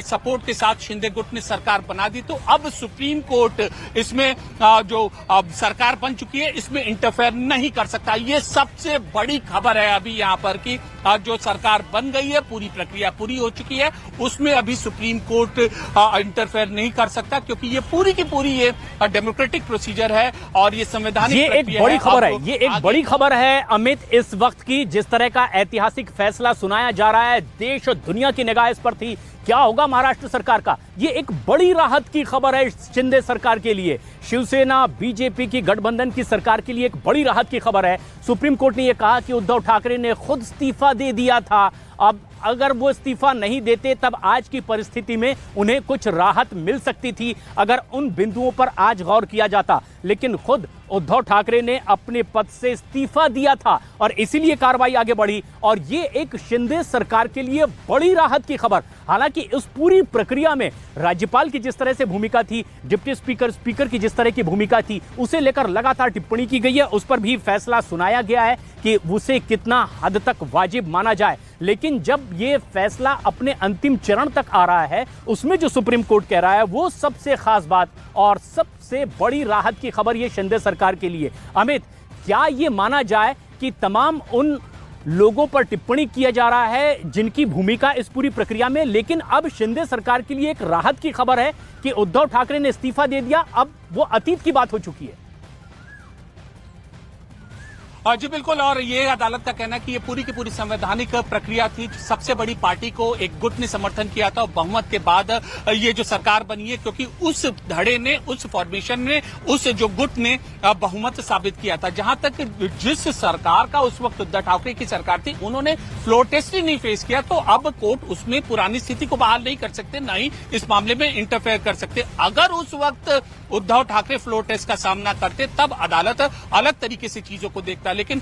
Support के साथ शिंदे गुट ने सरकार बना दी, तो अब सुप्रीम कोर्ट इसमें जो सरकार बन चुकी है इसमें इंटरफेयर नहीं कर सकता। ये सबसे बड़ी खबर है अभी यहाँ पर कि जो सरकार बन गई है, पूरी प्रक्रिया पूरी हो चुकी है, उसमें अभी सुप्रीम कोर्ट इंटरफेयर नहीं कर सकता, क्योंकि ये पूरी की पूरी ये डेमोक्रेटिक प्रोसीजर है और ये संवैधानिक ये एक बड़ी खबर है। ये एक बड़ी खबर है अमित, इस वक्त की जिस तरह का ऐतिहासिक फैसला सुनाया जा रहा है, देश और दुनिया की निगाह इस पर थी। क्या होगा महाराष्ट्र सरकार का? ये एक बड़ी राहत की खबर है शिंदे सरकार के लिए, शिवसेना बीजेपी की गठबंधन की सरकार के लिए एक बड़ी राहत की खबर है। सुप्रीम कोर्ट ने यह कहा कि उद्धव ठाकरे ने खुद इस्तीफा दे दिया था। अब अगर वो इस्तीफा नहीं देते तब आज की परिस्थिति में उन्हें कुछ राहत मिल सकती थी, अगर उन बिंदुओं पर आज गौर किया जाता। लेकिन खुद उद्धव ठाकरे ने अपने पद से इस्तीफा दिया था और इसीलिए कार्रवाई आगे बढ़ी, और ये एक शिंदे सरकार के लिए बड़ी राहत की खबर। हालांकि इस पूरी प्रक्रिया में राज्यपाल की जिस तरह से भूमिका थी, डिप्टी स्पीकर की जिस तरह की भूमिका थी, उसे लेकर लगातार टिप्पणी की गई है। उस पर भी फैसला सुनाया गया है कि उसे कितना हद तक वाजिब माना जाए। लेकिन जब ये फैसला अपने अंतिम चरण तक आ रहा है, उसमें जो सुप्रीम कोर्ट कह रहा है वो सबसे खास बात और सबसे बड़ी राहत की खबर ये शिंदे सरकार के लिए। अमित, क्या ये माना जाए कि तमाम उन लोगों पर टिप्पणी किया जा रहा है जिनकी भूमिका इस पूरी प्रक्रिया में, लेकिन अब शिंदे सरकार के लिए एक राहत की खबर है कि उद्धव ठाकरे ने इस्तीफा दे दिया, अब वो अतीत की बात हो चुकी है? जी बिल्कुल, और ये अदालत का कहना है कि ये पूरी की पूरी संवैधानिक प्रक्रिया थी। सबसे बड़ी पार्टी को एक गुट ने समर्थन किया था और बहुमत के बाद ये जो सरकार बनी है, क्योंकि उस धड़े ने, उस फॉर्मेशन ने, उस जो गुट ने बहुमत साबित किया था। जहां तक जिस सरकार का उस वक्त उद्धव ठाकरे की सरकार थी, उन्होंने फ्लोर टेस्ट ही नहीं फेस किया, तो अब कोर्ट उसमें पुरानी स्थिति को बहाल नहीं कर सकते, न ही इस मामले में इंटरफेयर कर सकते। अगर उस वक्त उद्धव ठाकरे फ्लोर टेस्ट का सामना करते तब अदालत अलग तरीके से चीजों को देखता, लेकिन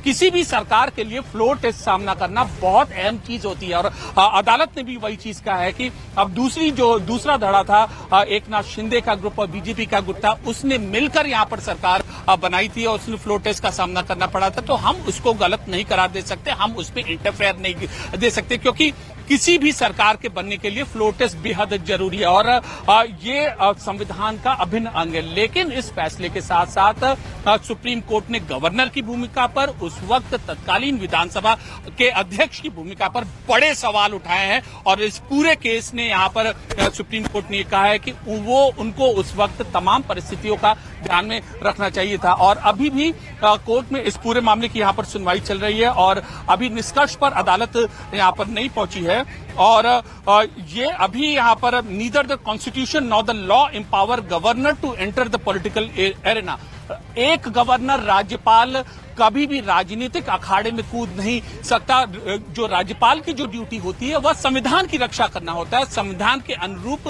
किसी भी सरकार के लिए फ्लोर टेस्ट सामना करना बहुत अहम चीज होती है। और अदालत ने भी वही चीज कहा है कि अब दूसरा धड़ा था, एकनाथ शिंदे का ग्रुप और बीजेपी का ग्रुप था, उसने मिलकर यहां पर सरकार बनाई थी और उसने फ्लोर टेस्ट का सामना करना पड़ा था, तो हम उसको गलत नहीं करार दे सकते, हम उसमें इंटरफेयर नहीं दे सकते, क्योंकि किसी भी सरकार के बनने के लिए फ्लोर टेस्ट बेहद जरूरी है और ये संविधान का अभिन्न अंग है। लेकिन इस फैसले के साथ साथ सुप्रीम कोर्ट ने गवर्नर की भूमिका पर, उस वक्त तत्कालीन विधानसभा के अध्यक्ष की भूमिका पर बड़े सवाल उठाए हैं और इस पूरे केस ने यहाँ पर सुप्रीम कोर्ट ने कहा है कि उनको उस वक्त तमाम परिस्थितियों का ध्यान में रखना चाहिए था। और अभी भी कोर्ट में इस पूरे मामले की यहाँ पर सुनवाई चल रही है और अभी निष्कर्ष पर अदालत यहाँ पर नहीं पहुंची है। और ये अभी यहाँ पर neither the constitution nor the law empower governor to enter the political arena. एक गवर्नर, राज्यपाल कभी भी राजनीतिक अखाड़े में कूद नहीं सकता। जो राज्यपाल की जो ड्यूटी होती है वह संविधान की रक्षा करना होता है, संविधान के अनुरूप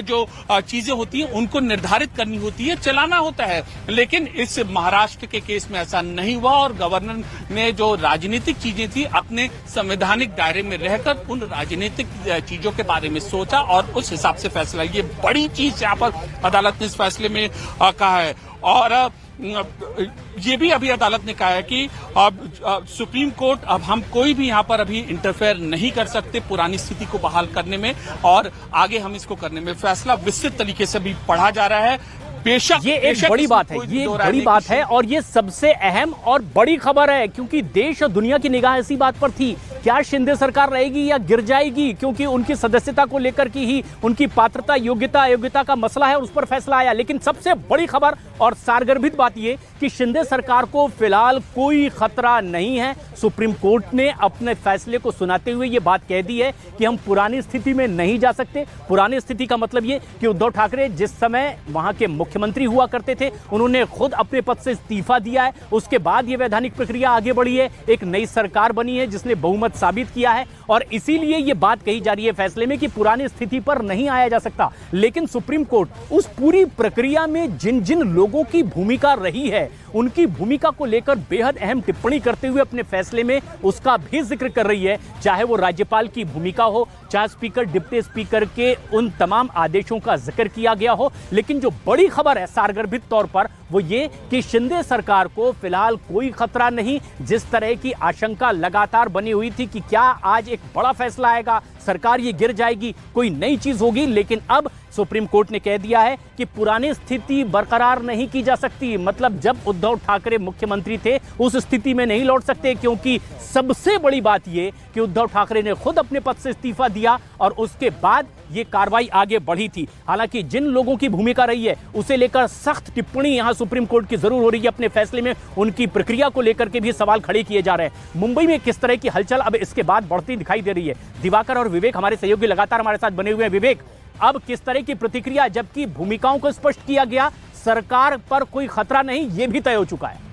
जो चीजें होती हैं उनको निर्धारित करनी होती है, चलाना होता है। लेकिन इस महाराष्ट्र के केस में ऐसा नहीं हुआ और गवर्नर ने जो राजनीतिक चीजें थी अपने संवैधानिक दायरे में रहकर उन राजनीतिक चीजों के बारे में सोचा और उस हिसाब से फैसला। ये बड़ी चीज यहाँ पर अदालत ने इस फैसले में कहा है। और ये भी अभी अदालत ने कहा है कि अब सुप्रीम कोर्ट, अब हम कोई भी यहाँ पर अभी इंटरफेयर नहीं कर सकते पुरानी स्थिति को बहाल करने में और आगे हम इसको करने में। फैसला विस्तृत तरीके से भी पढ़ा जा रहा है। बेशक ये एक बड़ी बात है, ये बड़ी बात है और ये सबसे अहम और बड़ी खबर है, क्योंकि देश और दुनिया की निगाह इसी बात पर थी, क्या शिंदे सरकार रहेगी या गिर जाएगी, क्योंकि उनकी सदस्यता को लेकर की ही उनकी पात्रता, योग्यता अयोग्यता का मसला है और उस पर फैसला आया। लेकिन सबसे बड़ी खबर और सारगर्भित बात यह कि शिंदे सरकार को फिलहाल कोई खतरा नहीं है। सुप्रीम कोर्ट ने अपने फैसले को सुनाते हुए ये बात कह दी है कि हम पुरानी स्थिति में नहीं जा सकते। पुरानी स्थिति का मतलब ये कि उद्धव ठाकरे जिस समय वहां के मुख्यमंत्री हुआ करते थे, उन्होंने खुद अपने पद से इस्तीफा दिया है, उसके बाद ये वैधानिक प्रक्रिया आगे बढ़ी है, एक नई सरकार बनी है जिसने बहुमत साबित किया है और इसीलिए ये बात कही जा रही है फैसले में कि पुरानी स्थिति पर नहीं आया जा सकता। लेकिन सुप्रीम कोर्ट उस पूरी प्रक्रिया में जिन जिन लोगों की भूमिका रही है, उनकी भूमिका को लेकर बेहद अहम टिप्पणी करते हुए अपने फैसले में उसका भी जिक्र कर रही है, चाहे वो राज्यपाल की भूमिका हो, चाहे स्पीकर, डिप्टी स्पीकर के उन तमाम आदेशों का जिक्र किया गया हो। लेकिन जो बड़ी खबर है सारगर्भित तौर पर वो ये कि शिंदे सरकार को फिलहाल कोई खतरा नहीं। जिस तरह की आशंका लगातार बनी हुई थी कि क्या आज एक बड़ा फैसला आएगा, सरकार ये गिर जाएगी, कोई नई चीज होगी। लेकिन अब सुप्रीम कोर्ट ने कह दिया है कि पुरानी स्थिति बरकरार नहीं की जा सकती। मतलब जब उद्धव ठाकरे मुख्यमंत्री थे उस स्थिति में नहीं लौट सकते, क्योंकि सबसे बड़ी बात यह कि उद्धव ठाकरे ने खुद अपने पद से इस्तीफा दिया और उसके बाद ये कार्रवाई आगे बढ़ी थी। हालांकि जिन लोगों की भूमिका रही है उसे लेकर सख्त टिप्पणी यहां सुप्रीम कोर्ट की जरूर हो रही है। अपने फैसले में उनकी प्रक्रिया को लेकर के भी सवाल खड़े किए जा रहे हैं। मुंबई में किस तरह की हलचल अब इसके बाद बढ़ती दिखाई दे रही है। दिवाकर और विवेक हमारे सहयोगी लगातार हमारे साथ बने हुए हैं। विवेक, अब किस तरह की प्रतिक्रिया, जबकि भूमिकाओं को स्पष्ट किया गया, सरकार पर कोई खतरा नहीं, यह भी तय हो चुका है।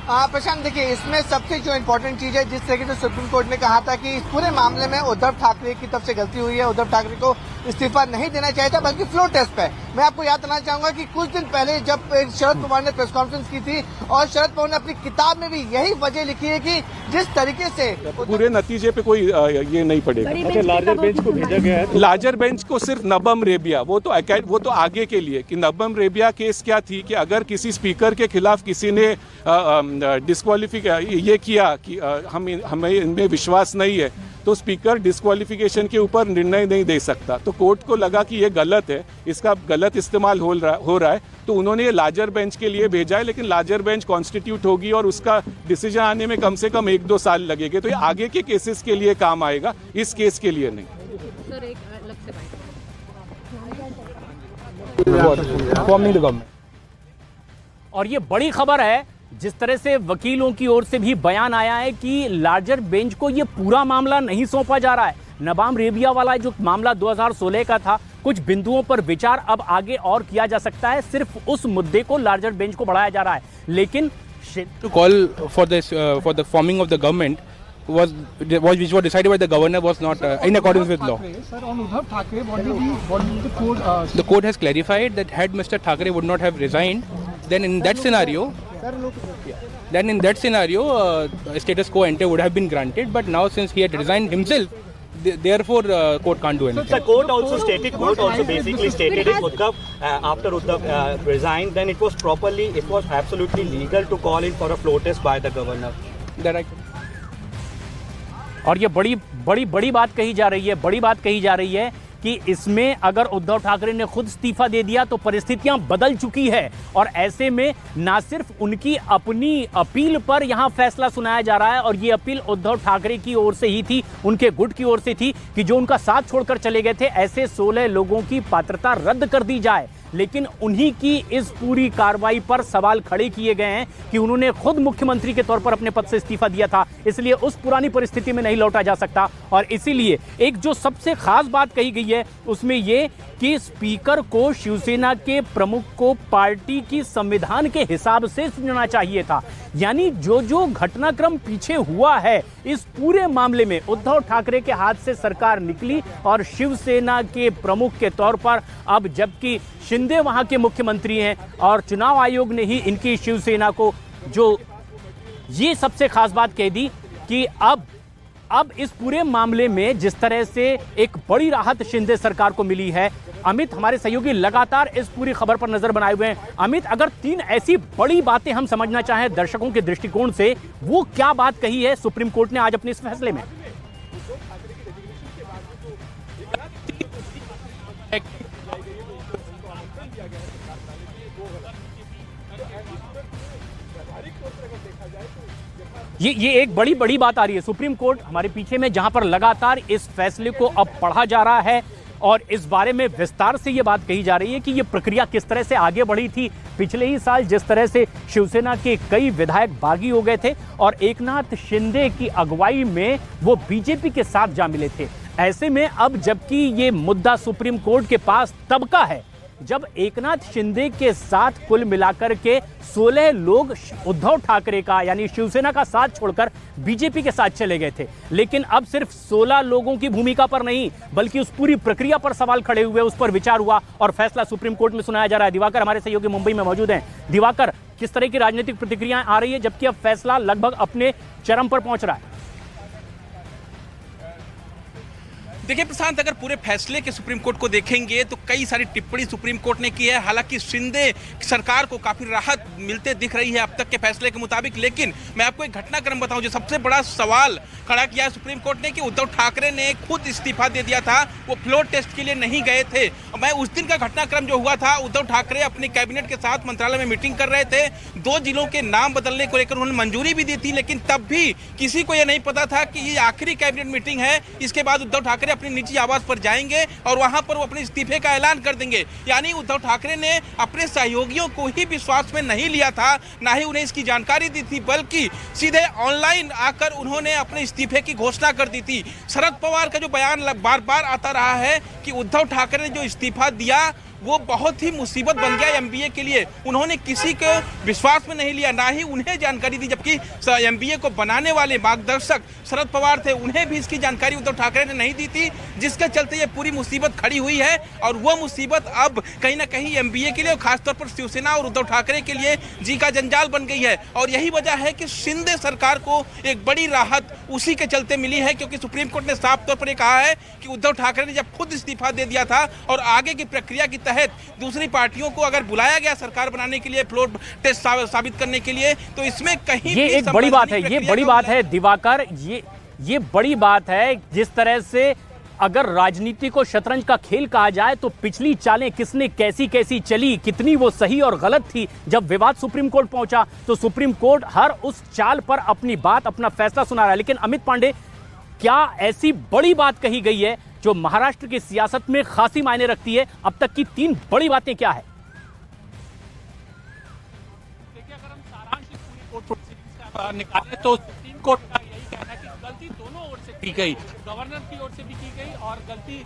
प्रशांत, देखिए, इसमें सबसे जो इम्पोर्टेंट चीज है, जिस तरीके से सुप्रीम कोर्ट ने कहा था कि इस पूरे मामले में उद्धव ठाकरे की तरफ से गलती हुई है, उद्धव ठाकरे को इस्तीफा नहीं देना चाहिए था, बल्कि फ्लोर टेस्ट पे। मैं आपको याद दिलाना चाहूंगा कि कुछ दिन पहले जब शरद पवार ने प्रेस कॉन्फ्रेंस की थी और शरद पवार ने अपनी किताब में भी यही वजह लिखी है कि जिस तरीके से पूरे नतीजे पे कोई ये नहीं पड़ेगा। अच्छा, लार्जर बेंच को भेजा गया है। लार्जर बेंच को सिर्फ नबम रेबिया, वो तो आगे के लिए कि नबम रेबिया केस क्या थी कि अगर किसी स्पीकर के खिलाफ किसी ने डिस्क्वालिफिक ये किया कि हमें इनमें विश्वास नहीं है, तो स्पीकर डिस्क्वालिफिकेशन के ऊपर निर्णय नहीं दे सकता। तो कोर्ट को लगा कि ये गलत है, इसका गलत इस्तेमाल हो रहा है, तो उन्होंने ये लार्जर बेंच के लिए भेजा है। लेकिन लार्जर बेंच कॉन्स्टिट्यूट होगी और उसका डिसीजन आने में कम से कम 1-2 साल लगेंगे। तो ये आगे के केसेस के लिए काम आएगा, इस केस के लिए नहीं। सर, एक अलग से और ये बड़ी खबर है, जिस तरह से वकीलों की ओर से भी बयान आया है कि लार्जर बेंच को ये पूरा मामला नहीं सौंपा जा रहा है। नबाम रेबिया वाला जो मामला 2016 का था, कुछ बिंदुओं पर विचार अब आगे और किया जा सकता है, सिर्फ उस मुद्दे को लार्जर बेंच को बढ़ाया जा रहा है। लेकिन to call for the forming of the government which was decided by the governor was not in accordance with law. Sir, on Uddhav Thackeray, what did the court? The court has clarified that had Mr. Thackeray would not have resigned, then in that scenario, a status quo ante would have been granted. But now, since he had resigned himself, therefore court can't do anything. The court also basically stated if Uddhav, after Uddhav resigned, then it was absolutely legal to call in for a floor test by the governor. That I और ये बड़ी बात कही जा रही है कि इसमें अगर उद्धव ठाकरे ने खुद इस्तीफा दे दिया तो परिस्थितियां बदल चुकी है। और ऐसे में ना सिर्फ उनकी अपनी अपील पर यहां फैसला सुनाया जा रहा है, और ये अपील उद्धव ठाकरे की ओर से ही थी, उनके गुट की ओर से थी कि जो उनका साथ छोड़कर चले गए थे, ऐसे 16 लोगों की पात्रता रद्द कर दी जाए। लेकिन उन्हीं की इस पूरी कार्रवाई पर सवाल खड़े किए गए हैं कि उन्होंने खुद मुख्यमंत्री के तौर पर अपने पद से इस्तीफा दिया था, इसलिए उस पुरानी परिस्थिति में नहीं लौटा जा सकता। और इसीलिए एक जो सबसे खास बात कही गई है उसमें यह कि स्पीकर को, शिवसेना के प्रमुख को पार्टी की संविधान के हिसाब से चुनना चाहिए था। यानी जो घटनाक्रम पीछे हुआ है, इस पूरे मामले में उद्धव ठाकरे के हाथ से सरकार निकली और शिवसेना के प्रमुख के तौर पर, अब जबकि शिंदे वहां के मुख्यमंत्री हैं और चुनाव आयोग ने ही इनकी शिवसेना को जो ये सबसे खास बात कह दी कि अब इस पूरे मामले में जिस तरह से एक बड़ी राहत शिंदे सरकार को मिली है। अमित, हमारे सहयोगी लगातार इस पूरी खबर पर नजर बनाए हुए हैं। अमित, अगर 3 ऐसी बड़ी बातें हम समझना चाहें दर्शकों के दृष्टिकोण से, वो क्या बात कही है सुप्रीम कोर्ट ने आज अपने इस फैसले में? ये एक बड़ी बात आ रही है सुप्रीम कोर्ट हमारे पीछे में, जहां पर लगातार इस फैसले को अब पढ़ा जा रहा है और इस बारे में विस्तार से ये बात कही जा रही है कि ये प्रक्रिया किस तरह से आगे बढ़ी थी। पिछले ही साल जिस तरह से शिवसेना के कई विधायक बागी हो गए थे और एकनाथ शिंदे की अगुवाई में वो बीजेपी के साथ जा मिले थे, ऐसे में अब जबकि ये मुद्दा सुप्रीम कोर्ट के पास तब का है जब एकनाथ शिंदे के साथ कुल मिलाकर के 16 लोग उद्धव ठाकरे का यानी शिवसेना का साथ छोड़कर बीजेपी के साथ चले गए थे। लेकिन अब सिर्फ 16 लोगों की भूमिका पर नहीं बल्कि उस पूरी प्रक्रिया पर सवाल खड़े हुए, उस पर विचार हुआ और फैसला सुप्रीम कोर्ट में सुनाया जा रहा है। दिवाकर हमारे सहयोगी मुंबई में मौजूद हैं। दिवाकर, किस तरह की राजनीतिक प्रतिक्रियाएं आ रही है जबकि अब फैसला लगभग अपने चरम पर पहुंच रहा है? देखिए प्रशांत, अगर पूरे फैसले के सुप्रीम कोर्ट को देखेंगे तो कई सारी टिप्पणी सुप्रीम कोर्ट ने की है। हालांकि शिंदे सरकार को काफी राहत मिलते दिख रही है अब तक के फैसले के मुताबिक, लेकिन मैं आपको एक घटनाक्रम बताऊं जो सबसे बड़ा सवाल खड़ा किया है सुप्रीम कोर्ट ने कि उद्धव ठाकरे ने खुद इस्तीफा दे दिया था, वो फ्लोर टेस्ट के लिए नहीं गए थे। मैं उस दिन का घटनाक्रम जो हुआ था, उद्धव ठाकरे अपने कैबिनेट के साथ मंत्रालय में मीटिंग कर रहे थे, 2 जिलों के नाम बदलने को लेकर उन्होंने मंजूरी भी दी थी, लेकिन तब भी किसी को यह नहीं पता था कि ये आखिरी कैबिनेट मीटिंग है, इसके बाद उद्धव ठाकरे अपने निजी आवास पर जाएंगे और वहां पर वो अपने इस्तीफे का ऐलान कर देंगे। यानी उद्धव ठाकरे ने अपने सहयोगियों को ही विश्वास में नहीं लिया था, ना ही उन्हें इसकी जानकारी दी थी, बल्कि सीधे ऑनलाइन आकर उन्होंने अपने इस्तीफे की घोषणा कर दी थी। शरद पवार का जो बयान बार बार आता रहा है कि उद्धव ठाकरे ने जो इस्तीफा दिया वो बहुत ही मुसीबत बन गया एमबीए के लिए। उन्होंने किसी के विश्वास में नहीं लिया, ना ही उन्हें जानकारी दी, जबकि एमबीए को बनाने वाले मार्गदर्शक शरद पवार थे, उन्हें भी इसकी जानकारी उद्धव ठाकरे ने नहीं दी थी, जिसके चलते ये पूरी मुसीबत खड़ी हुई है। और वो मुसीबत अब कहीं ना कहीं एमबीए के लिए और खासतौर पर शिवसेना और उद्धव ठाकरे के लिए जी का जंजाल बन गई है। और यही वजह है कि शिंदे सरकार को एक बड़ी राहत उसी के चलते मिली है, क्योंकि सुप्रीम कोर्ट ने साफ तौर पर कहा है कि उद्धव ठाकरे ने जब खुद इस्तीफा दे दिया था और आगे की प्रक्रिया की तहत दूसरी पार्टियों को अगर बुलाया गया सरकार बनाने के लिए, फ्लोर टेस्ट साबित करने के लिए, तो इसमें कहीं ये एक बड़ी बात है, ये बड़ी बात है दिवाकर, ये बड़ी बात है। जिस तरह से अगर राजनीति को शतरंज का खेल कहा जाए तो पिछली चालें किसने कैसी कैसी चली, कितनी वो सही और गलत थी, जब विवाद सुप्रीम कोर्ट पहुंचा तो सुप्रीम कोर्ट हर उस चाल पर अपनी बात, अपना फैसला सुना रहा है। लेकिन अमित पांडे, क्या ऐसी बड़ी बात कही गई है जो महाराष्ट्र की सियासत में खासी मायने रखती है? अब तक की 3 बड़ी बातें क्या है? देखिए, अगर हम सारांश पूरी कोर्ट प्रोसीडिंग्स का निकालें तो सुप्रीम कोर्ट का यही कहना है कि गलती दोनों ओर से की गई, गवर्नर की ओर से भी की गई और गलती।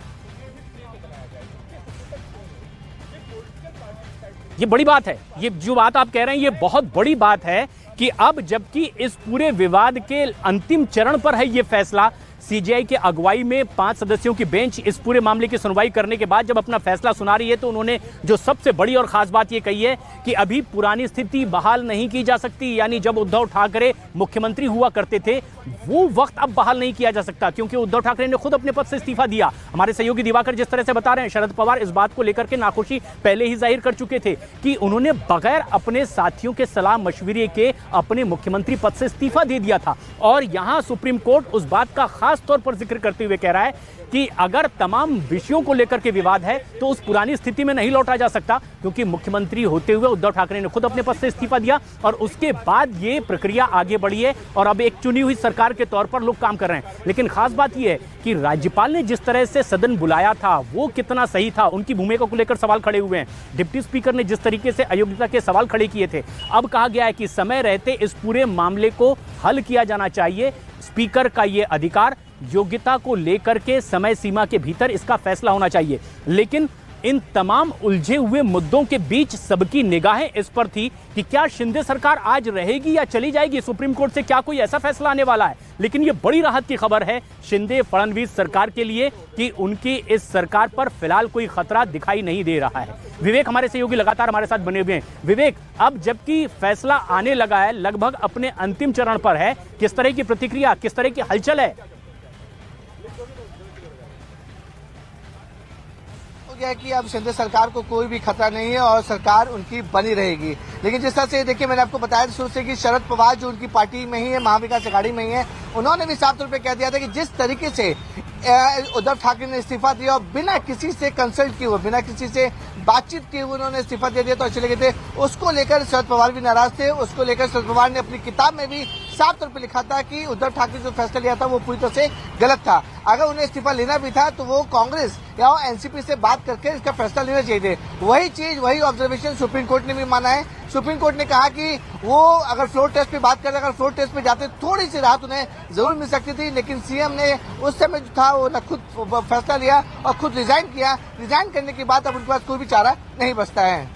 ये बड़ी बात है, ये जो बात आप कह रहे हैं ये बहुत बड़ी बात है कि अब जबकि इस पूरे विवाद के अंतिम चरण पर है ये फैसला, सीजीआई के अगुवाई में 5 सदस्यों की बेंच इस पूरे मामले की सुनवाई करने के बाद जब अपना फैसला सुना रही है तो उन्होंने जो सबसे बड़ी और खास बात ये कही है कि अभी पुरानी स्थिति बहाल नहीं की जा सकती। यानी जब उद्धव ठाकरे मुख्यमंत्री हुआ करते थे वो वक्त अब बहाल नहीं किया जा सकता, क्योंकि उद्धव ठाकरे ने खुद अपने पद से इस्तीफा दिया। हमारे सहयोगी दिवाकर जिस तरह से बता रहे हैं, शरद पवार इस बात को लेकर के नाखुशी पहले ही जाहिर कर चुके थे कि उन्होंने बगैर अपने साथियों के सलाह मशविरे के अपने मुख्यमंत्री पद से इस्तीफा दे दिया था। और यहां सुप्रीम कोर्ट उस बात का खास तौर पर जिक्र करते हुए कह रहा है कि अगर तमाम विषयों को लेकर के विवाद है तो उस पुरानी स्थिति में नहीं लौटा जा सकता, क्योंकि मुख्यमंत्री होते हुए उद्धव ठाकरे ने खुद अपने पद से इस्तीफा दिया और उसके बाद ये प्रक्रिया आगे बढ़ी है और अब एक चुनी हुई सरकार के तौर पर लोग काम कर रहे हैं। लेकिन खास बात यह है कि राज्यपाल ने जिस तरह से सदन बुलाया था वो कितना सही था, उनकी भूमिका को लेकर सवाल खड़े हुए हैं। डिप्टी स्पीकर ने जिस तरीके से अयोग्यता के सवाल खड़े किए थे, अब कहा गया है कि समय रहते इस पूरे मामले को हल किया जाना चाहिए। स्पीकर का ये अधिकार, योग्यता को लेकर के समय सीमा के भीतर इसका फैसला होना चाहिए। लेकिन इन तमाम उलझे हुए मुद्दों के बीच सबकी निगाहें इस पर थी कि क्या शिंदे सरकार आज रहेगी या चली जाएगी, सुप्रीम कोर्ट से क्या कोई ऐसा फैसला आने वाला है। लेकिन यह बड़ी राहत की खबर है शिंदे फडणवीस सरकार के लिए कि उनकी इस सरकार पर फिलहाल कोई खतरा दिखाई नहीं दे रहा है। विवेक हमारे सहयोगी लगातार हमारे साथ बने हुए हैं। विवेक, अब जबकि फैसला आने लगा है, लगभग अपने अंतिम चरण पर है, किस तरह की प्रतिक्रिया, किस तरह की हलचल है? है कि अब शिंदे सरकार को कोई भी खतरा नहीं है और सरकार उनकी बनी रहेगी। लेकिन जिस तरह से देखिए, मैंने आपको बताया शुरू से कि शरद पवार जो उनकी पार्टी में ही है, महाविकास अघाड़ी में ही है, उन्होंने भी साफ तौर पे कह दिया था कि जिस तरीके से उद्धव ठाकरे ने इस्तीफा दिया और बिना किसी से कंसल्ट किए हुए, बिना किसी से बातचीत किए हुए उन्होंने इस्तीफा दे दिया तो अच्छे लगे थे, उसको लेकर शरद पवार भी नाराज थे। उसको लेकर शरद पवार ने अपनी किताब में भी साफ तौर पे लिखा था कि उद्धव ठाकरे जो फैसला लिया था वो पूरी तरह से गलत था। अगर उन्हें इस्तीफा लेना भी था तो वो कांग्रेस या एनसीपी से बात करके इसका फैसला लेना चाहिए थे। वही चीज, वही ऑब्जर्वेशन सुप्रीम कोर्ट ने भी माना है। सुप्रीम कोर्ट ने कहा कि वो अगर फ्लोर टेस्ट पे बात करें, अगर फ्लोर टेस्ट पे जाते थोड़ी सी राहत उन्हें जरूर मिल सकती थी, लेकिन सीएम ने उस समय जो था वो न खुद फैसला लिया और खुद रिजाइन किया। रिजाइन करने के बाद अब उनके पास कोई भी चारा नहीं बचता है।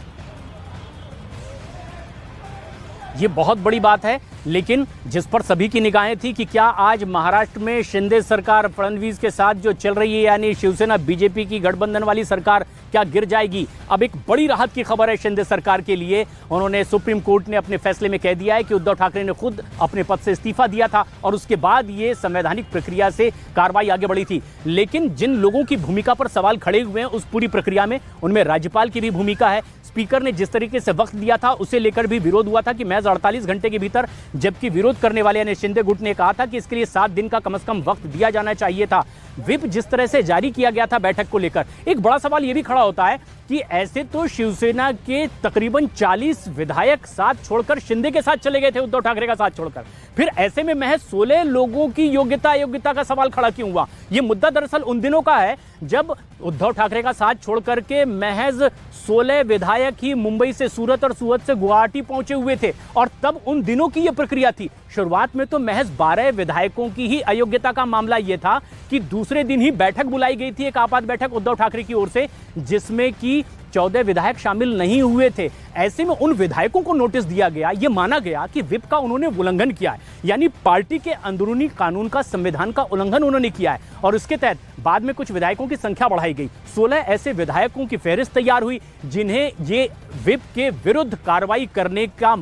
ये बहुत बड़ी बात है लेकिन जिस पर सभी की निगाहें थी कि क्या आज महाराष्ट्र में शिंदे सरकार फडणवीस के साथ जो चल रही है यानी शिवसेना बीजेपी की गठबंधन वाली सरकार क्या गिर जाएगी। अब एक बड़ी राहत की खबर है शिंदे सरकार के लिए। उन्होंने सुप्रीम कोर्ट ने अपने फैसले में कह दिया है कि उद्धव ठाकरे ने खुद अपने पद से इस्तीफा दिया था और उसके बाद ये संवैधानिक प्रक्रिया से कार्रवाई आगे बढ़ी थी। लेकिन जिन लोगों की भूमिका पर सवाल खड़े हुए हैं उस पूरी प्रक्रिया में, उनमें राज्यपाल की भी भूमिका है। स्पीकर ने जिस तरीके से वक्त दिया था उसे लेकर भी विरोध हुआ था कि महज 48 घंटे के भीतर, जबकि विरोध करने वाले यानी शिंदे गुट ने कहा था कि इसके लिए 7 दिन का कम से कम वक्त दिया जाना चाहिए था। व्हिप जिस तरह से जारी किया गया था बैठक को लेकर, एक बड़ा सवाल यह भी खड़ा होता है कि ऐसे तो शिवसेना के तकरीबन 40 विधायक साथ छोड़कर शिंदे के साथ चले गए थे, उद्धव ठाकरे का साथ छोड़कर। फिर ऐसे में महज 16 लोगों की योग्यता अयोग्यता का सवाल खड़ा क्यों हुआ? यह मुद्दा दरअसल उन दिनों का है जब उद्धव ठाकरे का साथ छोड़कर के महज 16 विधायक ही मुंबई से सूरत और सूरत से गुवाहाटी पहुंचे हुए थे और तब उन दिनों की यह प्रक्रिया थी। शुरुआत में तो महज 12 विधायकों की ही अयोग्यता का मामला यह था कि दूसरे दिन ही बैठक बुलाई गई थी, एक आपात बैठक उद्धव ठाकरे की ओर से, जिसमें कि 14 विधायक शामिल नहीं हुए थे। ऐसे में उन विधायकों को नोटिस दिया गया, यह माना गया कि व्हिप का उन्होंने उल्लंघन किया है, यानी पार्टी के अंदरूनी कानून का, संविधान का उल्लंघन उन्होंने किया है और उसके तहत बाद में कुछ विधायकों की संख्या बढ़ाई गई। 16 ऐसे विधायकों की फहरिस्त तैयार हुई जिन्हें ये व्हिप के विरुद्ध कार्रवाई करने का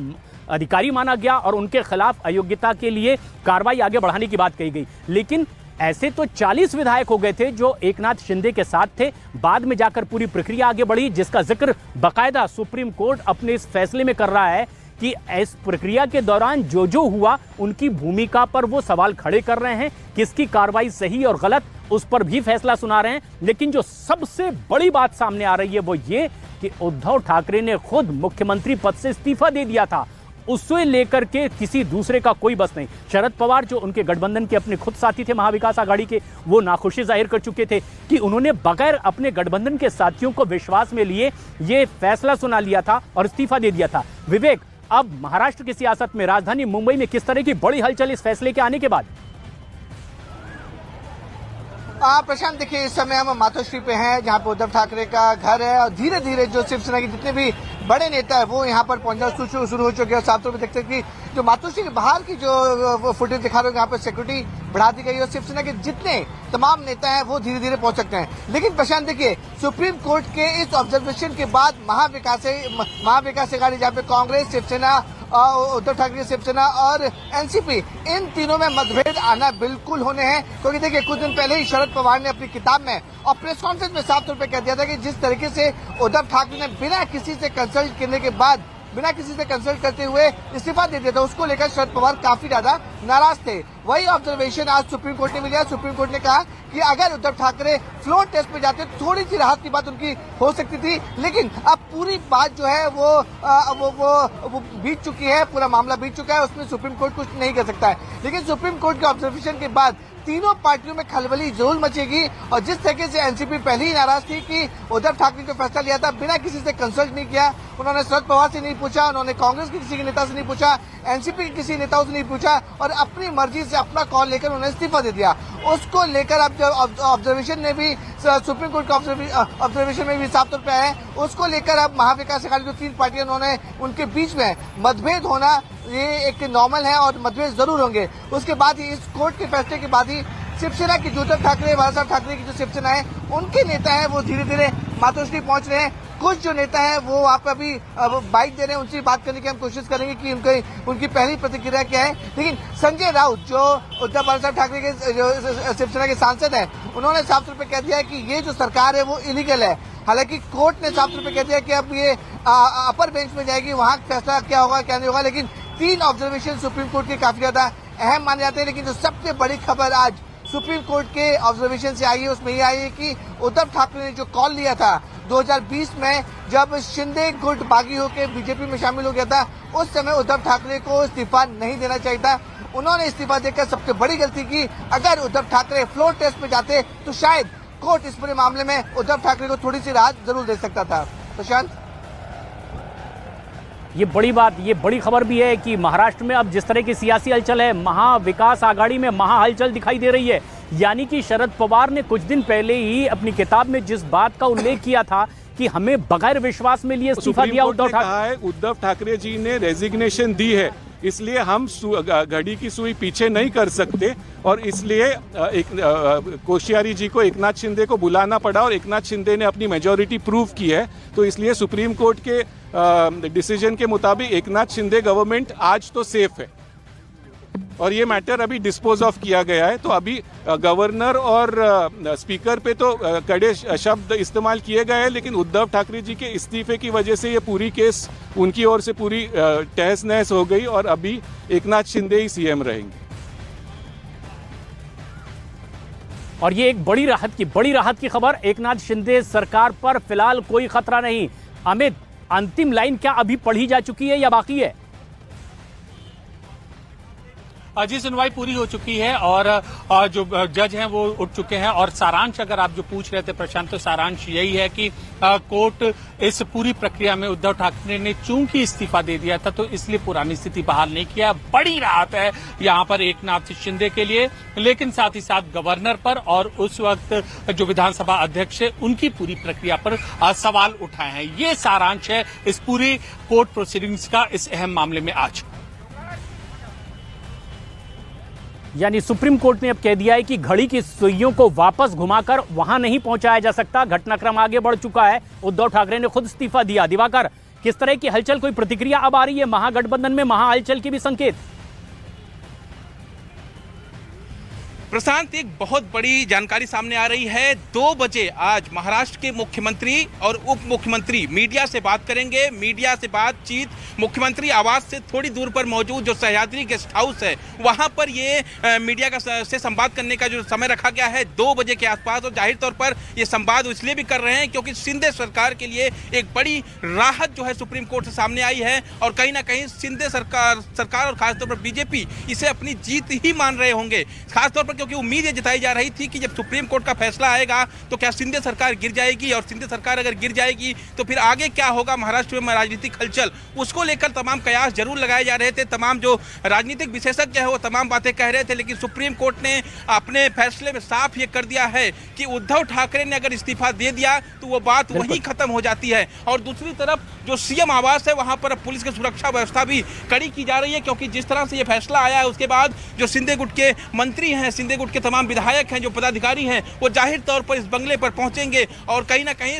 अधिकारी माना गया और उनके खिलाफ अयोग्यता के लिए कार्रवाई आगे बढ़ाने की बात कही गई। लेकिन ऐसे तो 40 विधायक हो गए थे जो एकनाथ शिंदे के साथ थे। बाद में जाकर पूरी प्रक्रिया आगे बढ़ी, जिसका जिक्र बाकायदा सुप्रीम कोर्ट अपने इस फैसले में कर रहा है कि इस प्रक्रिया के दौरान जो जो हुआ उनकी भूमिका पर वो सवाल खड़े कर रहे हैं, किसकी कार्रवाई सही और गलत उस पर भी फैसला सुना रहे हैं। लेकिन जो सबसे बड़ी बात सामने आ रही है वो ये कि उद्धव ठाकरे ने खुद मुख्यमंत्री पद से इस्तीफा दे दिया था, उससे लेकर के किसी दूसरे का कोई बस नहीं। शरद पवार जो उनके गठबंधन के अपने खुद साथी थे महाविकास आघाड़ी के, वो नाखुशी जाहिर कर चुके थे कि उन्होंने बगैर अपने गठबंधन के साथियों को विश्वास में लिए ये फैसला सुना लिया था और इस्तीफा दे दिया था। विवेक, अब महाराष्ट्र की सियासत में राजधानी मुंबई में किस तरह की बड़ी हलचल इस फैसले के आने के बाद? प्रशांत, देखिए इस समय हम मातोश्री पे हैं जहां पे उद्धव ठाकरे का घर है और धीरे धीरे जो शिवसेना के जितने भी बड़े नेता है वो यहाँ पर पहुंचना शुरू हो चुके हैं। साफ तौर पर देखते हैं कि जो मातोश्री के बाहर की जो फुटेज दिखा रहे हो, यहाँ पर सिक्योरिटी बढ़ा दी गई और शिवसेना के जितने तमाम नेता हैं वो धीरे धीरे पहुंच सकते हैं। लेकिन प्रशांत देखिए, सुप्रीम कोर्ट के इस ऑब्जर्वेशन के बाद महाविकास आघाड़ी जहाँ पे कांग्रेस, शिवसेना, उद्धव ठाकरे शिवसेना और एनसीपी, इन तीनों में मतभेद आना बिल्कुल होने हैं। क्योंकि देखिए कुछ दिन पहले ही शरद पवार ने अपनी किताब में और प्रेस कॉन्फ्रेंस में साफ तौर पर कह दिया था कि जिस तरीके से उद्धव ठाकरे ने बिना किसी से कंसल्ट करने के बाद, बिना किसी से कंसल्ट करते हुए इस्तीफा दे दिया था, उसको लेकर शरद पवार काफी ज्यादा नाराज थे। वही ऑब्जर्वेशन आज सुप्रीम कोर्ट ने भी लिया। सुप्रीम कोर्ट ने कहा कि अगर उद्धव ठाकरे फ्लोर टेस्ट पे जाते थोड़ी सी राहत की बात उनकी हो सकती थी, लेकिन अब पूरी बात जो है वो बीत चुकी है, पूरा मामला बीत चुका है, उसमें सुप्रीम कोर्ट कुछ नहीं कर सकता है। लेकिन सुप्रीम कोर्ट के ऑब्जर्वेशन के बाद तीनों पार्टियों में खलबली जरूर मचेगी और जिस तरीके से एनसीपी पहले ही नाराज थी कि उद्धव ठाकरे ने जो फैसला लिया था बिना किसी से कंसल्ट नहीं किया, उन्होंने शरद पवार से नहीं पूछा, उन्होंने कांग्रेस के किसी नेता से नहीं पूछा, एनसीपी के किसी नेताओं से नहीं पूछा और अपनी मर्जी से अपना कॉल लेकर उन्होंने इस्तीफा दे दिया। उसको लेकर अब जो ऑब्जर्वेशन ने भी, सुप्रीम कोर्ट के ऑब्जर्वेशन में भी साफ तौर पर आया है, उसको लेकर अब महाविकास आघाड़ी जो 3 पार्टियां, उन्होंने उनके बीच में मतभेद होना ये एक नॉर्मल है और मतभेद जरूर होंगे। उसके बाद ही, इस कोर्ट के फैसले के बाद ही शिवसेना की, उद्धव ठाकरे, बाला ठाकरे की जो शिवसेना है उनके नेता है वो धीरे धीरे मातोश्री पहुंच रहे हैं। कुछ जो नेता है वो वहाँ पे अभी बाइट दे रहे हैं, उनसे बात करने की हम कोशिश करेंगे कि उनकी पहली प्रतिक्रिया क्या है। लेकिन संजय राउत जो उद्धव बाला ठाकरे के शिवसेना के सांसद हैं, उन्होंने साफ तौर पर कह दिया है कि ये जो सरकार है वो इलीगल है। हालांकि कोर्ट ने साफ तौर पर कह दिया कि अब ये अपर बेंच में जाएगी, वहाँ फैसला क्या होगा क्या नहीं होगा। लेकिन 3 ऑब्जर्वेशन सुप्रीम कोर्ट के काफी ज्यादा अहम माने जाते हैं। लेकिन जो सबसे बड़ी खबर आज सुप्रीम कोर्ट के ऑब्जर्वेशन से आई है उसमें ये आई है कि उद्धव ठाकरे ने जो कॉल लिया था 2020 में, जब शिंदे गुट बागी होकर बीजेपी में शामिल हो गया था, उस समय उद्धव ठाकरे को इस्तीफा नहीं देना चाहिए था। उन्होंने इस्तीफा देकर सबसे बड़ी गलती की। अगर उद्धव ठाकरे फ्लोर टेस्ट में जाते तो शायद कोर्ट इस पूरे मामले में उद्धव ठाकरे को थोड़ी सी राहत जरूर दे सकता था। प्रशांत, ये बड़ी बात, ये बड़ी खबर भी है कि महाराष्ट्र में अब जिस तरह की सियासी हलचल है, महाविकास आघाड़ी में महा हलचल दिखाई दे रही है। यानी कि शरद पवार ने कुछ दिन पहले ही अपनी किताब में जिस बात का उल्लेख किया था कि हमें बगैर विश्वास में लिए इस्तीफा दिया उद्धव ठाकरे, उद्धव ठाकरे जी ने रेजिग्नेशन दी है, इसलिए हम घड़ी की सुई पीछे नहीं कर सकते और इसलिए कोश्यारी जी को एकनाथ शिंदे को बुलाना पड़ा और एकनाथ शिंदे ने अपनी मेजॉरिटी प्रूव की है। तो इसलिए सुप्रीम कोर्ट के डिसीजन के मुताबिक एकनाथ शिंदे गवर्नमेंट आज तो सेफ है और ये मैटर अभी डिस्पोज ऑफ किया गया है। तो अभी गवर्नर और स्पीकर पे तो कड़े शब्द इस्तेमाल किए गए हैं, लेकिन उद्धव ठाकरे जी के इस्तीफे की वजह से ये पूरी केस उनकी ओर से पूरी तहस नहस हो गई और अभी एकनाथ शिंदे ही सीएम रहेंगे। और ये एक बड़ी राहत की खबर, एकनाथ शिंदे सरकार पर फिलहाल कोई खतरा नहीं। अमित, अंतिम लाइन क्या अभी पढ़ी जा चुकी है या बाकी है? जी, सुनवाई पूरी हो चुकी है और जो जज हैं वो उठ चुके हैं और सारांश अगर आप जो पूछ रहे थे प्रशांत, तो सारांश यही है कि कोर्ट इस पूरी प्रक्रिया में उद्धव ठाकरे ने चूंकि इस्तीफा दे दिया था तो इसलिए पुरानी स्थिति बहाल नहीं किया। बड़ी राहत है यहां पर एकनाथ शिंदे के लिए, लेकिन साथ ही साथ गवर्नर पर और उस वक्त जो विधानसभा अध्यक्ष है उनकी पूरी प्रक्रिया पर सवाल उठाए हैं। ये सारांश है इस पूरी कोर्ट प्रोसीडिंग्स का इस अहम मामले में आज। यानी सुप्रीम कोर्ट ने अब कह दिया है कि घड़ी की सुइयों को वापस घुमाकर वहां नहीं पहुंचाया जा सकता। घटनाक्रम आगे बढ़ चुका है, उद्धव ठाकरे ने खुद इस्तीफा दिया। दिवाकर, किस तरह की हलचल, कोई प्रतिक्रिया अब आ रही है? महागठबंधन में महाहलचल के भी संकेत। प्रशांत, एक बहुत बड़ी जानकारी सामने आ रही है। 2 बजे आज महाराष्ट्र के मुख्यमंत्री और उप मुख्यमंत्री मीडिया से बात करेंगे। मीडिया से बातचीत मुख्यमंत्री आवास से थोड़ी दूर पर मौजूद जो सह्याद्री गेस्ट हाउस है वहां पर ये मीडिया का से संवाद करने का जो समय रखा गया है 2 बजे के आसपास। और जाहिर तौर पर ये संवाद इसलिए भी कर रहे हैं क्योंकि शिंदे सरकार के लिए एक बड़ी राहत जो है सुप्रीम कोर्ट से सामने आई है और कहीं ना कहीं शिंदे सरकार और खासतौर पर बीजेपी इसे अपनी जीत ही मान रहे होंगे। खासतौर पर क्योंकि उम्मीद ये जताई जा रही थी कि जब सुप्रीम कोर्ट का फैसला आएगा तो क्या शिंदे सरकार गिर जाएगी, और शिंदे सरकार अगर गिर जाएगी तो फिर आगे क्या होगा महाराष्ट्र में राजनीतिक हलचल, उसको लेकर तमाम कयास जरूर लगाए जा रहे थे। तमाम जो राजनीतिक विशेषज्ञ है वो तमाम बातें कह रहे थे, लेकिन सुप्रीम कोर्ट ने अपने फैसले में साफ ये कर दिया है कि उद्धव ठाकरे ने अगर इस्तीफा दे दिया तो वो बात वहीं खत्म हो जाती है। और दूसरी तरफ जो सीएम आवास है वहां पर पुलिस की सुरक्षा व्यवस्था भी कड़ी की जा रही है, क्योंकि जिस तरह से ये फैसला आया है उसके बाद जो शिंदे गुट के मंत्री हैं, शिंदे गुट के तमाम विधायक हैं, जो पदाधिकारी हैं, वो जाहिर तौर पर इस बंगले पर पहुंचेंगे और कहीं ना कहीं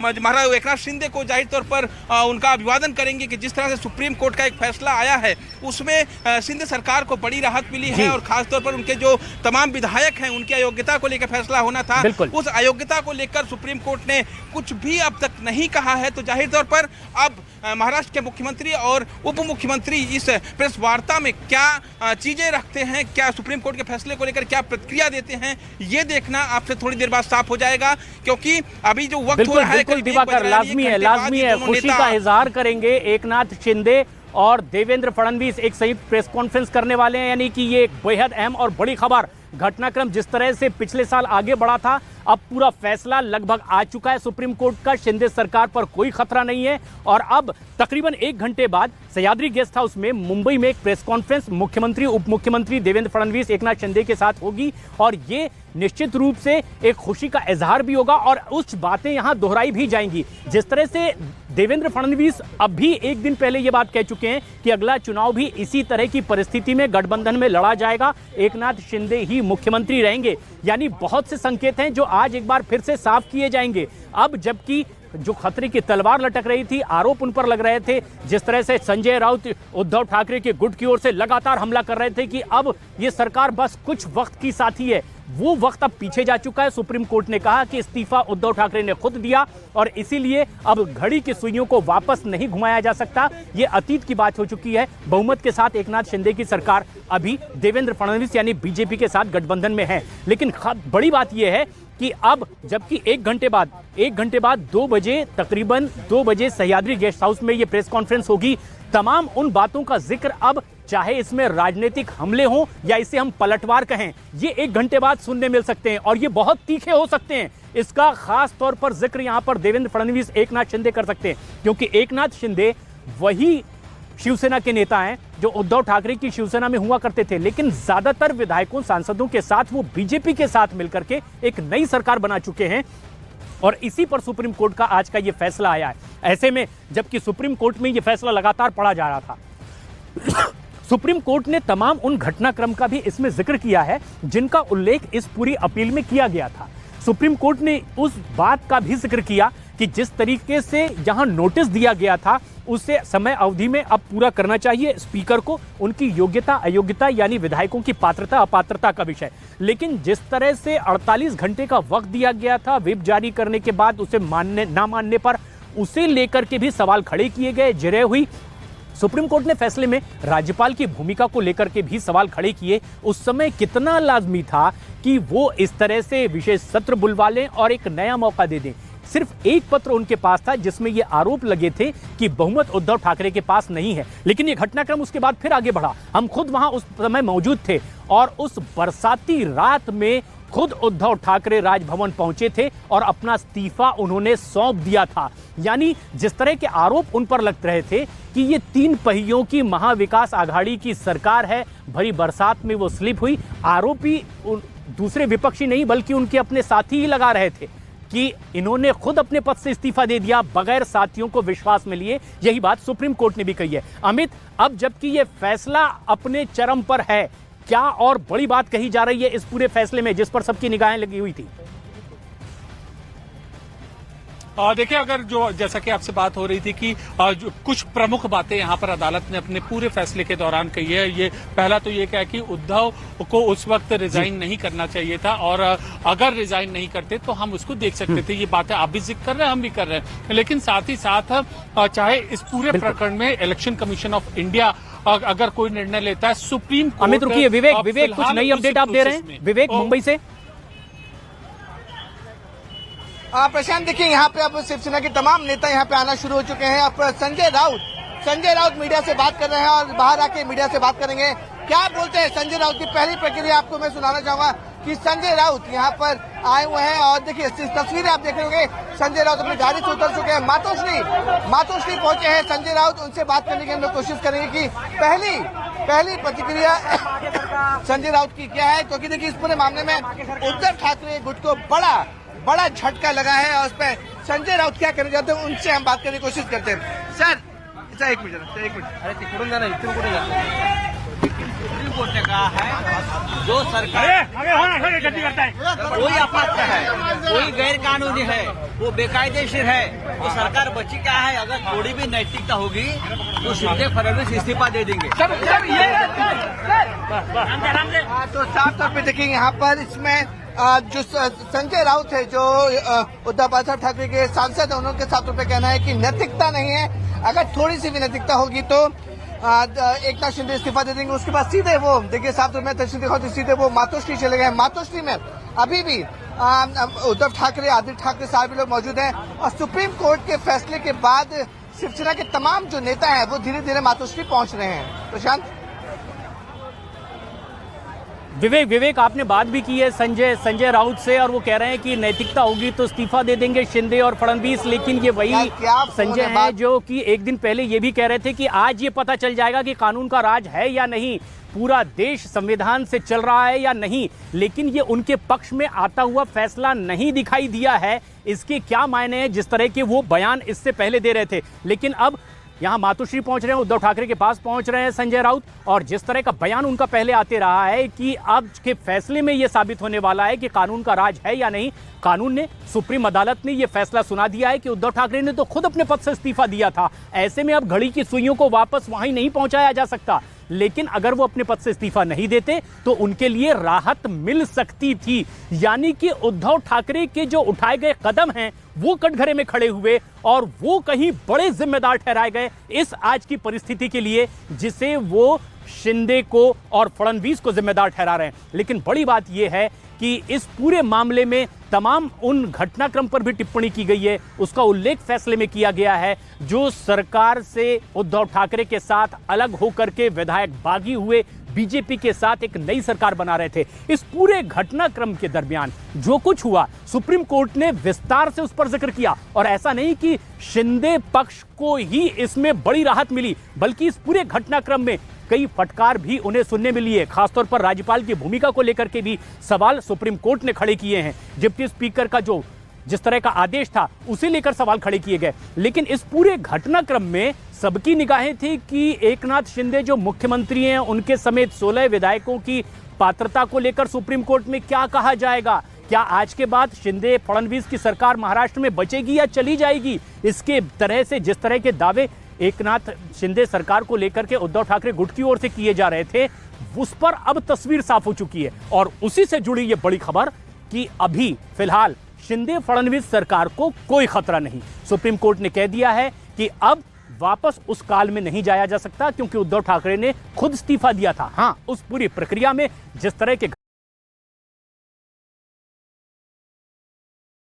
महाराज एकनाथ शिंदे को जाहिर तौर पर उनका अभिवादन करेंगे कि जिस तरह से सुप्रीम कोर्ट का एक फैसला आया है उसमें शिंदे सरकार को बड़ी राहत मिली है और खासतौर पर उनके जो तमाम विधायक हैं उनकी अयोग्यता को लेकर फैसला होना था, उस अयोग्यता को लेकर सुप्रीम कोर्ट ने कुछ भी अब तक नहीं कहा है। तो जाहिर तौर पर अब महाराष्ट्र के मुख्यमंत्री और उप मुख्यमंत्री इस प्रेस वार्ता में क्या चीजें रखते हैं, क्या सुप्रीम कोर्ट के फैसले को लेकर क्या प्रतिक्रिया देते हैं, ये देखना आपसे थोड़ी देर बाद साफ हो जाएगा। क्योंकि अभी जो वक्त हो रहा है दिवाकर, लाजमी है खुशी का इजहार करेंगे एकनाथ शिंदे और देवेंद्र फडणवीस एक संयुक्त प्रेस कॉन्फ्रेंस करने वाले हैं। यानी कि ये एक बेहद अहम और बड़ी खबर। घटनाक्रम जिस तरह से पिछले साल आगे बढ़ा था, अब पूरा फैसला लगभग आ चुका है सुप्रीम कोर्ट का। शिंदे सरकार पर कोई खतरा नहीं है और अब तकरीबन 1 घंटे बाद सह्याद्री गेस्ट हाउस में मुंबई में एक प्रेस कॉन्फ्रेंस मुख्यमंत्री उप मुख्यमंत्री देवेंद्र फडणवीस एकनाथ शिंदे के साथ होगी और ये निश्चित रूप से एक खुशी का इजहार भी होगा और उस बातें यहां दोहराई भी जाएंगी। जिस तरह से देवेंद्र फडणवीस अब भी 1 दिन पहले ये बात कह चुके हैं कि अगला चुनाव भी इसी तरह की परिस्थिति में गठबंधन में लड़ा जाएगा, एकनाथ शिंदे ही मुख्यमंत्री रहेंगे। यानी बहुत से संकेत हैं जो आज एक बार फिर से साफ किए जाएंगे। अब जबकि जो खतरे की तलवार लटक रही थी, आरोप उन पर लग रहे थे, जिस तरह से संजय राउत उद्धव ठाकरे के गुट की ओर से लगातार हमला कर रहे थे कि अब ये सरकार बस कुछ वक्त की साथी है, वो वक्त अब पीछे जा चुका है। सुप्रीम कोर्ट ने कहा कि इस्तीफा उद्धव ठाकरे ने खुद दिया और इसीलिए अब घड़ी की सुइयों को वापस नहीं घुमाया जा सकता, ये अतीत की बात हो चुकी है। बहुमत के साथ एकनाथ शिंदे की सरकार अभी देवेंद्र फडणवीस यानी बीजेपी के साथ गठबंधन में है। लेकिन बड़ी बात यह है कि अब जबकि 1 घंटे बाद 2 बजे तकरीबन 2 बजे सह्याद्री गेस्ट हाउस में ये प्रेस कॉन्फ्रेंस होगी, तमाम उन बातों का जिक्र अब चाहे इसमें राजनीतिक हमले हों या इसे हम पलटवार कहें, ये 1 घंटे बाद सुनने मिल सकते हैं और ये बहुत तीखे हो सकते हैं। इसका खास तौर पर जिक्र यहां पर देवेंद्र फडणवीस एकनाथ शिंदे कर सकते हैं, क्योंकि एकनाथ शिंदे वही शिवसेना के नेता हैं जो उद्धव ठाकरे की शिवसेना में हुआ करते थे, लेकिन ज्यादातर विधायकों सांसदों के साथ वो बीजेपी के साथ मिलकर के एक नई सरकार बना चुके हैं और इसी पर सुप्रीम कोर्ट का आज का ये फैसला आया है। ऐसे में जबकि सुप्रीम कोर्ट में ये फैसला लगातार पढ़ा जा रहा था सुप्रीम कोर्ट ने तमाम उन घटनाक्रम का भी इसमें जिक्र किया है जिनका उल्लेख इस पूरी अपील में किया गया था। सुप्रीम कोर्ट ने उस बात का भी जिक्र किया कि जिस तरीके से जहां नोटिस दिया गया था उसे समय अवधि में अब पूरा करना चाहिए स्पीकर को, उनकी योग्यता अयोग्यता यानी विधायकों की पात्रता अपात्रता का विषय। लेकिन जिस तरह से 48 घंटे का वक्त दिया गया था व्हिप जारी करने के बाद उसे मानने ना मानने पर, उसे लेकर के भी सवाल खड़े किए गए, जिरह हुई। सुप्रीम कोर्ट ने फैसले में राज्यपाल की भूमिका को लेकर के भी सवाल खड़े किए। उस समय कितना लाजमी था कि वो इस तरह से विशेष सत्र बुलवा लें और एक नया मौका दे दें। सिर्फ एक पत्र उनके पास था जिसमें ये आरोप लगे थे कि बहुमत उद्धव ठाकरे के पास नहीं है। लेकिन ये घटनाक्रम उसके बाद फिर आगे बढ़ा। हम खुद वहां उस समय मौजूद थे और उस बरसाती रात में खुद उद्धव ठाकरे राजभवन पहुंचे थे और अपना इस्तीफा उन्होंने सौंप दिया था। यानी जिस तरह के आरोप उन पर लग रहे थे कि ये 3 पहियों की महाविकास आघाड़ी की सरकार है, भरी बरसात में वो स्लिप हुई। आरोपी दूसरे विपक्षी नहीं बल्कि उनके अपने साथी ही लगा रहे थे कि इन्होंने खुद अपने पद से इस्तीफा दे दिया बगैर साथियों को विश्वास में लिए। यही बात सुप्रीम कोर्ट ने भी कही है। अमित, अब जबकि ये फैसला अपने चरम पर है, क्या और बड़ी बात कही जा रही है इस पूरे फैसले में जिस पर सबकी निगाहें लगी हुई थी? देखिए, अगर जो जैसा कि आपसे बात हो रही थी कि जो कुछ प्रमुख बातें यहाँ पर अदालत ने अपने पूरे फैसले के दौरान कही है। ये पहला तो ये क्या है कि उद्धव को उस वक्त रिजाइन नहीं करना चाहिए था और अगर रिजाइन नहीं करते तो हम उसको देख सकते थे। ये बातें आप भी जिक्र कर रहे हैं, हम भी कर रहे हैं। लेकिन साथ ही साथ चाहे इस पूरे प्रकरण में इलेक्शन कमीशन ऑफ इंडिया अगर कोई निर्णय लेता है, सुप्रीम कोर्ट। अमित रुकिए, विवेक कुछ नई अपडेट आप दे रहे हैं? विवेक मुंबई से। प्रशांत, देखिए यहाँ पे अब शिवसेना के तमाम नेता यहाँ पे आना शुरू हो चुके हैं। अब संजय राउत मीडिया से बात कर रहे हैं और बाहर आके मीडिया से बात करेंगे। क्या बोलते हैं संजय राउत की पहली प्रक्रिया आपको मैं सुनाना चाहूंगा कि संजय राउत यहाँ पर आए हुए हैं और देखिए तस्वीरें आप देख रहे होंगे। संजय राउत अपनी गाड़ी से उतर चुके हैं। मातोश्री पहुंचे हैं संजय राउत, उनसे बात करने की हम लोग कोशिश करेंगे कि पहली प्रतिक्रिया संजय राउत की क्या है, क्योंकि देखिए इस पूरे मामले में उद्धव ठाकरे गुट को बड़ा झटका लगा है और उस पर संजय राउत क्या करना चाहते हैं उनसे हम बात करने की कोशिश करते हैं। सर एक मिनट। अरे तिकडून जाना, इतने कुठे जाना? सुप्रीम कोर्ट ने कहा है जो सरकार कोई अपराध है, कोई गैर कानूनी है, वो बेकायदेशीर है, वो सरकार बची क्या है। अगर थोड़ी भी नैतिकता होगी तो शिंदे फडणवीस इस्तीफा दे देंगे। तो साफ तौर पे देखिए यहाँ पर इसमें जो संजय राउत है जो उद्धव बाला ठाकरे के सांसद है, उनके साथ रुपए कहना है कि नैतिकता नहीं है। अगर थोड़ी सी भी नैतिकता होगी तो एकनाथ शिंदे इस्तीफा दे देंगे। उसके बाद सीधे वो देखिए साफ तौर में तस्वीर दिखाओ तो सीधे वो मातोश्री चले गए। मातोश्री में अभी भी उद्धव ठाकरे, आदित्य ठाकरे साहब लोग मौजूद हैं और सुप्रीम कोर्ट के फैसले के बाद शिवसेना के तमाम जो नेता हैं वो धीरे धीरे मातोश्री पहुंच रहे हैं। प्रशांत, विवेक आपने बात भी की है संजय राउत से और वो कह रहे हैं कि नैतिकता होगी तो इस्तीफा दे देंगे शिंदे और फडणवीस। लेकिन ये वही संजय है जो कि एक दिन पहले ये भी कह रहे थे कि आज ये पता चल जाएगा कि कानून का राज है या नहीं, पूरा देश संविधान से चल रहा है या नहीं। लेकिन ये उनके पक्ष में आता हुआ फैसला नहीं दिखाई दिया है। इसके क्या मायने हैं जिस तरह के वो बयान इससे पहले दे रहे थे। लेकिन अब यहां मातोश्री पहुंच रहे हैं, उद्धव ठाकरे के पास पहुंच रहे हैं संजय राउत और जिस तरह का बयान उनका पहले आते रहा है कि अब के फैसले में यह साबित होने वाला है कि कानून का राज है या नहीं। कानून ने, सुप्रीम अदालत ने यह फैसला सुना दिया है कि उद्धव ठाकरे ने तो खुद अपने पद से इस्तीफा दिया था। ऐसे में अब घड़ी की सुइयों को वापस वहीं नहीं पहुंचाया जा सकता। लेकिन अगर वो अपने पद से इस्तीफा नहीं देते तो उनके लिए राहत मिल सकती थी। यानी कि उद्धव ठाकरे के जो उठाए गए कदम हैं वो कटघरे में खड़े हुए और वो कहीं बड़े जिम्मेदार ठहराए गए इस आज की परिस्थिति के लिए, जिसे वो शिंदे को और फडणवीस को जिम्मेदार ठहरा रहे हैं। लेकिन बड़ी बात यह है कि इस पूरे मामले में तमाम उन घटनाक्रम पर भी टिप्पणी की गई है, उसका उल्लेख फैसले में किया गया है जो सरकार से उद्धव ठाकरे के साथ अलग होकर के विधायक बागी हुए, बीजेपी के साथ एक नई सरकार बना रहे थे। इस पूरे घटनाक्रम के दरमियान जो कुछ हुआ सुप्रीम कोर्ट ने विस्तार से उस पर जिक्र किया और ऐसा नहीं कि शिंदे पक्ष को ही इसमें बड़ी राहत मिली, बल्कि इस पूरे घटनाक्रम में कई फटकार भी उन्हें सुनने मिली है। खासतौर पर राज्यपाल की भूमिका को लेकर के भी सवाल सुप्रीम कोर्ट ने खड़े किए हैं। डिप्टी स्पीकर का जो जिस तरह का आदेश था उसे लेकर सवाल खड़े किए गए। लेकिन इस पूरे घटनाक्रम में सबकी निगाहें थी कि एकनाथ शिंदे जो मुख्यमंत्री हैं, उनके समेत 16 विधायकों की पात्रता को लेकर सुप्रीम कोर्ट में क्या कहा जाएगा। क्या आज के बाद शिंदे फडणवीस की सरकार महाराष्ट्र में बचेगी या चली जाएगी? इसके तरह से जिस तरह के दावे एकनाथ शिंदे सरकार को लेकर के उद्धव ठाकरे गुट की ओर से किए जा रहे थे, उस पर अब तस्वीर साफ हो चुकी है। और उसी से जुड़ी ये बड़ी खबर कि अभी फिलहाल शिंदे फडणवीस सरकार को कोई खतरा नहीं। सुप्रीम कोर्ट ने कह दिया है कि अब वापस उस काल में नहीं जाया जा सकता, क्योंकि उद्धव ठाकरे ने खुद इस्तीफा दिया था। हां, उस पूरी प्रक्रिया में जिस तरह के